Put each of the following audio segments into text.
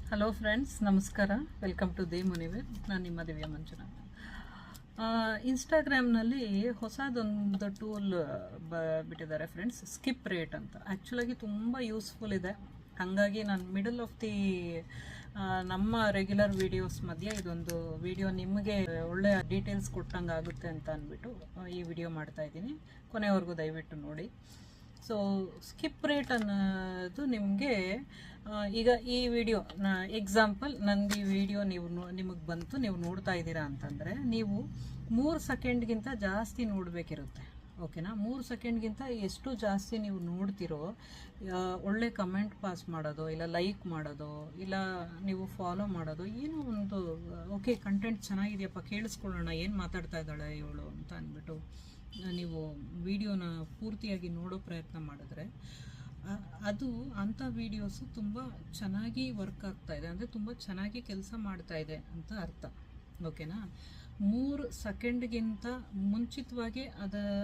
Hello friends, ನಮಸ್ಕಾರ. Welcome to the ಮುನಿವೇರ್. ನಾನು ನಿಮ್ಮ ದಿವ್ಯ ಮಂಜುನಾಥ್. ಇನ್ಸ್ಟಾಗ್ರಾಮ್ನಲ್ಲಿ ಹೊಸದೊಂದು ಟೂಲ್ ಬಿಟ್ಟಿದ್ದಾರೆ ಫ್ರೆಂಡ್ಸ್, ಸ್ಕಿಪ್ ರೇಟ್ ಅಂತ. ಆ್ಯಕ್ಚುಲಾಗಿ ತುಂಬ ಯೂಸ್ಫುಲ್ ಇದೆ. ಹಾಗಾಗಿ ನಾನು ಮಿಡಲ್ ಆಫ್ ದಿ ನಮ್ಮ ರೆಗ್ಯುಲರ್ ವೀಡಿಯೋಸ್ ಮಧ್ಯೆ ಇದೊಂದು ವಿಡಿಯೋ ನಿಮಗೆ ಒಳ್ಳೆಯ ಡೀಟೇಲ್ಸ್ ಕೊಟ್ಟಂಗೆ ಆಗುತ್ತೆ ಅಂತ ಅಂದ್ಬಿಟ್ಟು ಈ ವಿಡಿಯೋ ಮಾಡ್ತಾ ಇದ್ದೀನಿ. ಕೊನೆವರೆಗೂ ದಯವಿಟ್ಟು ನೋಡಿ. ಸೊ ಸ್ಕಿಪ್ ರೇಟ್ ಅನ್ನೋದು ನಿಮಗೆ ಈಗ ಈ ವಿಡಿಯೋ ಎಕ್ಸಾಂಪಲ್ ನಂದು ಈ ವಿಡಿಯೋ ನಿಮಗೆ ಬಂತು, ನೀವು ನೋಡ್ತಾ ಇದ್ದೀರಾ ಅಂತಂದರೆ ನೀವು 3 ಸೆಕೆಂಡ್ಗಿಂತ ಜಾಸ್ತಿ ನೋಡಬೇಕಿರುತ್ತೆ. ಓಕೆನಾ? 3 ಸೆಕೆಂಡ್ಗಿಂತ ಎಷ್ಟು ಜಾಸ್ತಿ ನೀವು ನೋಡ್ತಿರೋ ಒಳ್ಳೆ ಕಮೆಂಟ್ ಪಾಸ್ ಮಾಡೋದು, ಇಲ್ಲ ಲೈಕ್ ಮಾಡೋದು, ಇಲ್ಲ ನೀವು ಫಾಲೋ ಮಾಡೋದು, ಏನೋ ಒಂದು ಓಕೆ ಕಂಟೆಂಟ್ ಚೆನ್ನಾಗಿದೆಯಪ್ಪ ಕೇಳಿಸ್ಕೊಳ್ಳೋಣ, ಏನು ಮಾತಾಡ್ತಾ ಇದ್ದಾಳೆ ಇವಳು ಅಂತ ಅಂದ್ಬಿಟ್ಟು ನೀವು ವಿಡಿಯೋನ ಪೂರ್ತಿಯಾಗಿ ನೋಡೋ ಪ್ರಯತ್ನ ಮಾಡಿದ್ರೆ ಅದು ಅಂಥ ವೀಡಿಯೋಸು ತುಂಬ ಚೆನ್ನಾಗಿ ವರ್ಕ್ ಆಗ್ತಾ ಇದೆ, ಅಂದರೆ ತುಂಬ ಚೆನ್ನಾಗಿ ಕೆಲಸ ಮಾಡ್ತಾ ಇದೆ ಅಂತ ಅರ್ಥ. ಓಕೆನಾ? 3 ಸೆಕೆಂಡ್ಗಿಂತ ಮುಂಚಿತವಾಗಿ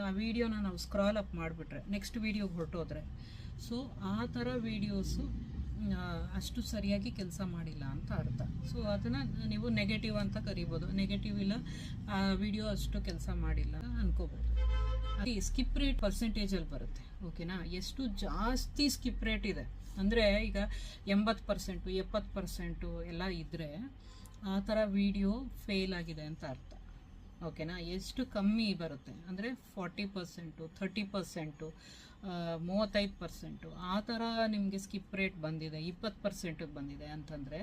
ಆ ವಿಡಿಯೋನ ನಾವು ಸ್ಕ್ರಾಲ್ ಅಪ್ ಮಾಡಿಬಿಟ್ರೆ ನೆಕ್ಸ್ಟ್ ವೀಡಿಯೋಗೆ ಹೊರಟೋದ್ರೆ, ಸೊ ಆ ಥರ ವೀಡಿಯೋಸು ಅಷ್ಟು ಸರಿಯಾಗಿ ಕೆಲಸ ಮಾಡಿಲ್ಲ ಅಂತ ಅರ್ಥ. ಸೊ ಅದನ್ನು ನೀವು ನೆಗೆಟಿವ್ ಅಂತ ಕರಿಬೋದು. ನೆಗೆಟಿವ್ ಇಲ್ಲ, ಆ ವಿಡಿಯೋ ಅಷ್ಟು ಕೆಲಸ ಮಾಡಿಲ್ಲ ಅನ್ಕೋಬೋದು. ಅದು ಸ್ಕಿಪ್ ರೇಟ್ ಪರ್ಸೆಂಟೇಜಲ್ಲಿ ಬರುತ್ತೆ. ಓಕೆನಾ? ಎಷ್ಟು ಜಾಸ್ತಿ ಸ್ಕಿಪ್ ರೇಟ್ ಇದೆ ಅಂದರೆ ಈಗ 80%, 70% ಎಲ್ಲ ಇದ್ದರೆ ಆ ಥರ ವಿಡಿಯೋ ಫೇಲ್ ಆಗಿದೆ ಅಂತ ಅರ್ಥ. ಓಕೆನಾ? ಎಷ್ಟು ಕಮ್ಮಿ ಬರುತ್ತೆ ಅಂದರೆ 40%, 30%, 35% ಆ ಥರ ನಿಮಗೆ ಸ್ಕಿಪ್ ರೇಟ್ ಬಂದಿದೆ, 20% ಬಂದಿದೆ ಅಂತಂದರೆ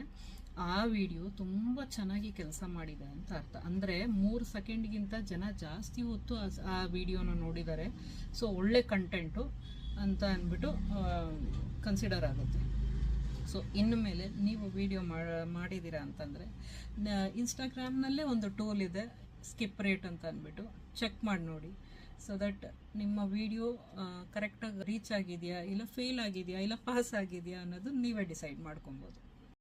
ಆ ವಿಡಿಯೋ ತುಂಬ ಚೆನ್ನಾಗಿ ಕೆಲಸ ಮಾಡಿದೆ ಅಂತ ಅರ್ಥ. ಅಂದರೆ 3 ಸೆಕೆಂಡ್ಗಿಂತ ಜನ ಜಾಸ್ತಿ ಹೊತ್ತು ಆ ವಿಡಿಯೋನ ನೋಡಿದ್ದಾರೆ. ಸೊ ಒಳ್ಳೆ ಕಂಟೆಂಟು ಅಂತ ಅಂದ್ಬಿಟ್ಟು ಕನ್ಸಿಡರ್ ಆಗುತ್ತೆ. ಸೊ ಇನ್ನು ಮೇಲೆ ನೀವು ವಿಡಿಯೋ ಮಾಡಿದ್ದೀರಾ ಅಂತಂದರೆ ಇನ್ಸ್ಟಾಗ್ರಾಮ್ನಲ್ಲೇ ಒಂದು ಟೂಲ್ ಇದೆ, ಸ್ಕಿಪ್ ರೇಟ್ ಅಂತ ಅಂದ್ಬಿಟ್ಟು ಚೆಕ್ ಮಾಡಿ ನೋಡಿ. ಸೊ ದಟ್ ನಿಮ್ಮ ವಿಡಿಯೋ ಕರೆಕ್ಟಾಗಿ ರೀಚ್ ಆಗಿದೆಯಾ, ಇಲ್ಲ ಫೇಲ್ ಆಗಿದೆಯಾ, ಇಲ್ಲ ಪಾಸ್ ಆಗಿದೆಯಾ ಅನ್ನೋದು ನೀವೇ ಡಿಸೈಡ್ ಮಾಡ್ಕೊಬೋದು.